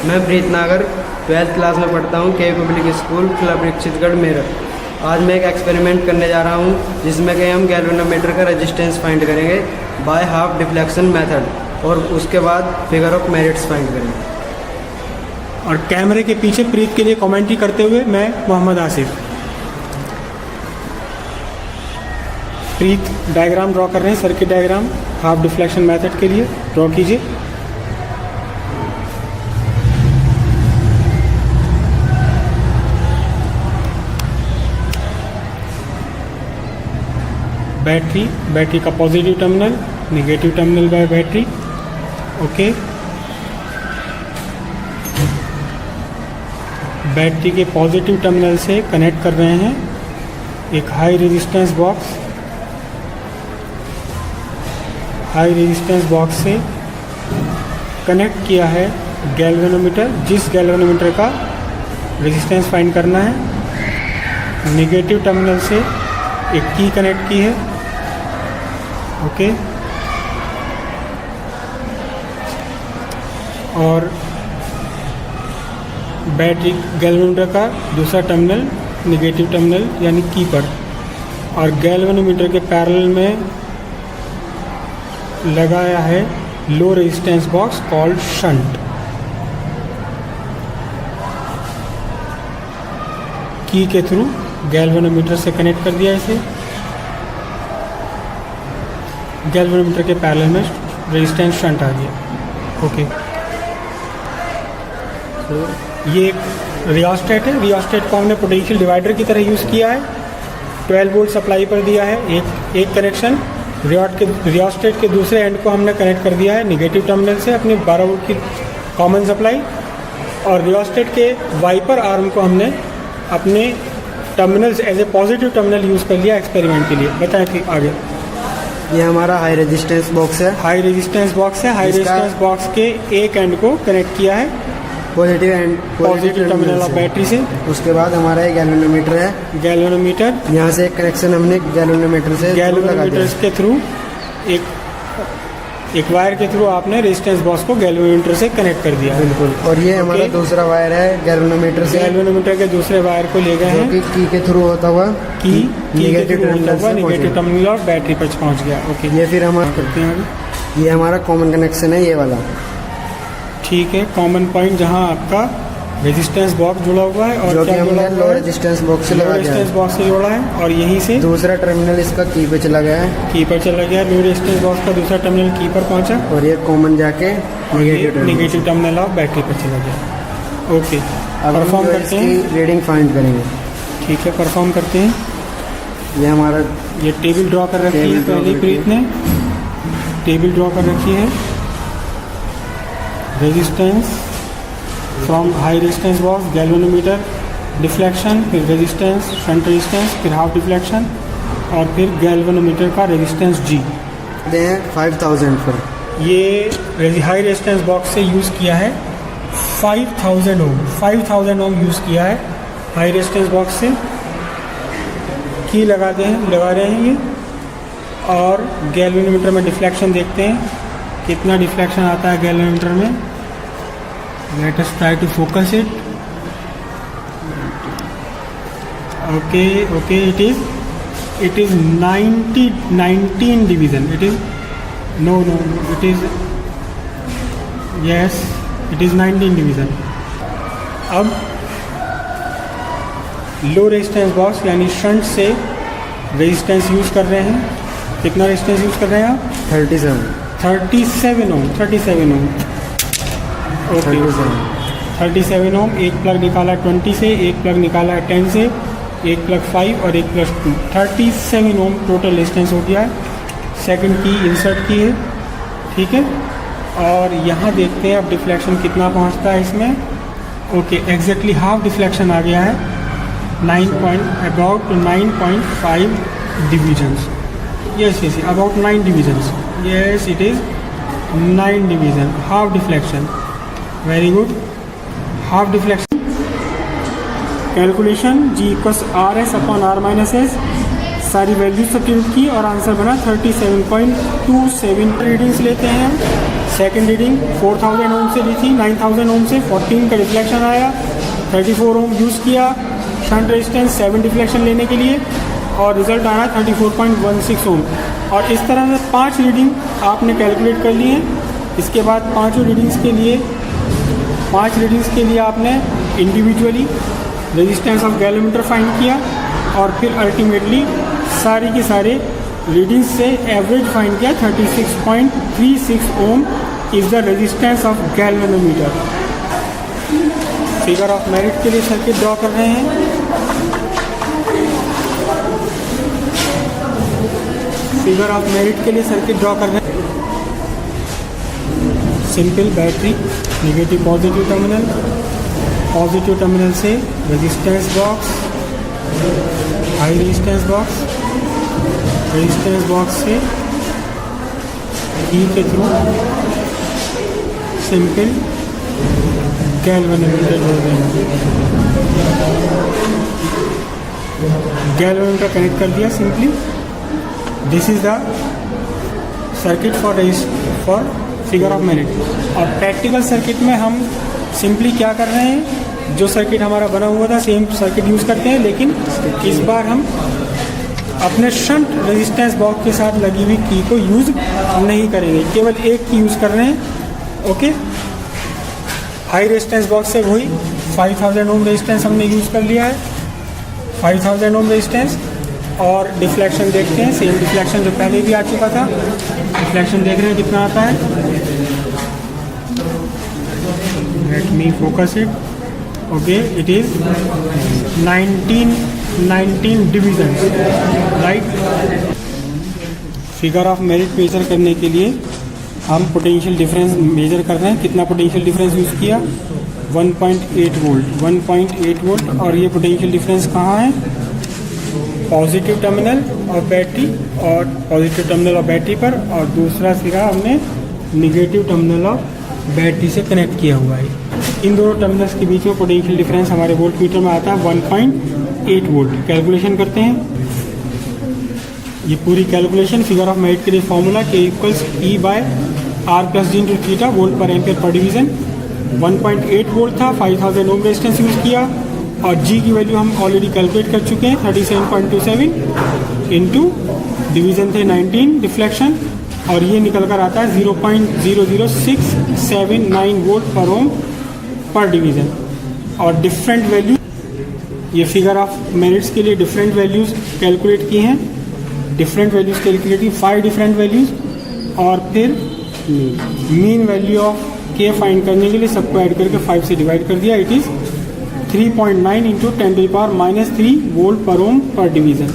मैं प्रीत नागर 12th class में पढ़ता हूँ के पब्लिक स्कूल क्लब दीक्षितगढ़ मेरठ। आज मैं एक एक्सपेरिमेंट करने जा रहा हूँ जिसमें कि हम गैल्वेनोमीटर का रेजिस्टेंस फाइंड करेंगे बाय हाफ डिफ्लेक्शन मेथड और उसके बाद फिगर ऑफ मेरिट्स फाइंड करेंगे। और कैमरे के पीछे प्रीत के लिए कमेंट्री करते हुए मैं मोहम्मद आसिफ। प्रीत डायग्राम ड्रॉ कर रहे हैं, circuit diagram half deflection method के लिए ड्रॉ कीजिए। बैटरी का positive terminal, negative terminal bye battery. Okay, battery के पॉजिटिव टर्मिनल से कनेक्ट कर रहे हैं एक high resistance box. High resistance box से कनेक्ट किया है गैल्वेनोमीटर, जिस गैल्वेनोमीटर का रेजिस्टेंस फाइंड करना है। नेगेटिव टर्मिनल से एक की कनेक्ट की है। ओके, और बैटरी गैल्वेनोमीटर का दूसरा टर्मिनल नेगेटिव टर्मिनल यानी की पर, और गैल्वेनोमीटर के पैरेलल में लगाया है low resistance box called shunt. की के थ्रू गैल्वेनोमीटर से कनेक्ट कर दिया इसे। गैल्वेनोमीटर के पैरेलल में रेजिस्टेंस शंट आ गया। ओके, ये एक रियोस्टेट है। रियोस्टेट को हमने पोटेंशियल डिवाइडर की तरह यूज़ किया है। 12 वोल्ट सप्लाई पर दिया है एक कनेक्शन। रियोस्टेट के दूसरे एंड को हमने कनेक्ट कर दिया है नेगेटिव टर्मिनल से अपने 12 वोल्ट की कॉमन सप्लाई, और रियोस्टेट के वाइपर आर्म को हमने अपने terminals as a positive terminal use कर लिया एक्सपेरिमेंट के लिए। बताएं कि आगे। ये हमारा हाई रेजिस्टेंस बॉक्स है। हाई रेजिस्टेंस बॉक्स है। हाई रेजिस्टेंस बॉक्स के एक एंड को कनेक्ट किया है पॉजिटिव टर्मिनल ऑफ बैटरी से। उसके बाद हमारा एक गैल्वेनोमीटर है। गैल्वेनोमीटर, यहाँ से एक कनेक्शन हमने गैल्वेनोमीटर के थ्रू एक वायर के थ्रू आपने रेजिस्टेंस बॉक्स को गैल्वेनोमीटर से कनेक्ट कर दिया। बिल्कुल। और ये हमारा दूसरा वायर है गैल्वेनोमीटर से। गैल्वेनोमीटर के दूसरे वायर को ले गए हैं की के थ्रू होता हुआ नेगेटिव टर्मिनल और बैटरी पर पहुंच गया। ओके, ये फिर हमारा करते हैं। ये हमारा कॉमन कनेक्शन है, ये वाला। ठीक है, कॉमन पॉइंट जहां आपका रेजिस्टेंस बॉक्स जुड़ा हुआ है और जो कि हमने लो रेजिस्टेंस बॉक्स से लगा दिया है। रेजिस्टेंस बॉक्स से जोड़ा है, और यहीं से दूसरा टर्मिनल इसका की पे चला गया है। की पर चला गया। लो रेजिस्टेंस बॉक्स का दूसरा टर्मिनल की पर पहुंचा, और ये कॉमन जाके नेगेटिव टर्मिनल ऑफ बैटरी पर चला गया। ओके, अब परफॉर्म करते हैं। रीडिंग फाइंड करेंगे। ठीक है, परफॉर्म करते हैं। ये हमारा ये टेबल ड्रॉ कर रखी है पहले प्रीत ने। टेबल ड्रॉ कर रखी है। Resistance from high resistance box, galvanometer, deflection, फिर रेजिस्टेंस, शंट रेजिस्टेंस, फिर हाफ डिफ्लेक्शन, और फिर गैल्वेनोमीटर का रेजिस्टेंस जी दे 5000 पर। ये हाई रेजिस्टेंस बॉक्स से यूज़ किया है 5000 ओम। 5000 ओम यूज़ किया है हाई रेजिस्टेंस बॉक्स से। की लगा रहे हैं ये, और गैल्वेनोमीटर में डिफ्लेक्शन देखते हैं कितना डिफ्लेक्शन आता है गैल्वेनोमीटर में। Let us try to focus it. Okay, it is 19 division. It is no, it is, yes, it is 19 division. अब लो रेजिस्टेंस बॉक्स यानी शंट से रेजिस्टेंस यूज़ कर रहे हैं। कितना रेजिस्टेंस यूज़ कर रहे हैं आप? 37 ओम। 37 ओम। ओके, 37 ओम। एक प्लग निकाला 20 से, एक प्लग निकाला 10 से, एक प्लग 5 और एक प्लग 2। 37 ओम टोटल रेजिस्टेंस हो गया है। सेकंड की इंसर्ट की है। ठीक है, और यहाँ देखते हैं अब डिफ्लेक्शन कितना पहुँचता है इसमें। ओके, एग्जैक्टली हाफ डिफ्लेक्शन आ गया है। About 9.5 divisions. Yes, about 9 divisions. Yes, it is 9 division. Half deflection, very good. Half deflection calculation G=RS/R-S, सारी वैल्यूज सब्स्टिट्यूट की और आंसर बना 37.27। रीडिंग्स लेते हैं सेकंड रीडिंग 4000 ओम से ली थी, 9000 ओम से 14 का डिफ्लेक्शन आया, 34 ओम यूज़ किया शंट रेजिस्टेंस 7 डिफ्लेक्शन लेने के लिए और रिजल्ट आया 34.16 ओम। और इस तरह से 5 रीडिंग आपने कैलकुलेट कर ली हैं। इसके बाद 5 रीडिंग्स के लिए आपने individually resistance of galvanometer find किया और फिर अल्टीमेटली सारे के सारे रीडिंग्स से एवरेज फाइंड किया 36.36 ohm is the resistance of galvanometer. Figure of merit के लिए सर्किट ड्रॉ कर रहे हैं। फिगर ऑफ मेरिट के लिए सर्किट ड्रॉ कर रहे हैं। Simple battery, negative positive terminal से resistance box, high resistance box से ई के थ्रू सिंपल गैल्वेनोमीटर जोड़ देंगे। गैल्वेनोमीटर कनेक्ट कर दिया simply. This is the circuit for figure of merit. और प्रैक्टिकल सर्किट में हम सिंपली क्या कर रहे हैं, जो सर्किट हमारा बना हुआ था सेम सर्किट यूज़ करते हैं, लेकिन इस बार हम अपने शंट रेजिस्टेंस बॉक्स के साथ लगी हुई की को यूज़ नहीं करेंगे, केवल एक की यूज़ कर रहे हैं। ओके, हाई रेजिस्टेंस बॉक्स से वही 5000 ओम रेजिस्टेंस हमने यूज़ कर लिया है, 5000 ओम रेजिस्टेंस। और डिफ्लेक्शन देखते हैं, सेम डिफ्लेक्शन जो पहले भी आ चुका था। डिफ्लेक्शन देख रहे हैं कितना आता है। Let me focus it. Okay, it is 19 division, right. Figure of merit measure करने के लिए हम पोटेंशियल डिफरेंस मेजर कर रहे हैं। कितना पोटेंशियल डिफरेंस यूज़ किया, 1.8 वोल्ट, 1.8 वोल्ट। और ये पोटेंशियल डिफरेंस कहाँ है, पॉजिटिव टर्मिनल और बैटरी, और पॉजिटिव टर्मिनल और बैटरी पर, और दूसरा सिरा हमने निगेटिव टर्मिनल और बैटरी से कनेक्ट किया हुआ है। इन दोनों टर्मिनल्स के बीच में पोटेंशियल डिफरेंस हमारे वोल्ट मीटर में आता है 1.8 वोल्ट। कैलकुलेशन करते हैं, ये पूरी कैलकुलेशन फिगर ऑफ मेरिट के लिए formula k equals E by R plus G into theta volt per ampere per division. 1.8 volt था, 5000 ओम रेजिस्टेंस यूज़ किया, और G की वैल्यू हम ऑलरेडी कैलकुलेट कर चुके हैं 37.27 इंटू डिवीज़न थे 19 डिफ्लेक्शन, और ये निकल कर आता है 0.00679 वोल्ट पर ओम पर डिवीज़न। और डिफरेंट वैल्यू, ये फिगर ऑफ मेरिट्स के लिए डिफरेंट वैल्यूज़ कैलकुलेट की हैं। डिफरेंट वैल्यूज़ कैलकुलेट की 5 डिफरेंट वैल्यूज़, और फिर मीन वैल्यू ऑफ के फाइंड करने के लिए सबको ऐड करके 5 से डिवाइड कर दिया। इट इज़ 3.9 इंटू 10⁻³ वोल्ट पर ओम पर डिवीज़न।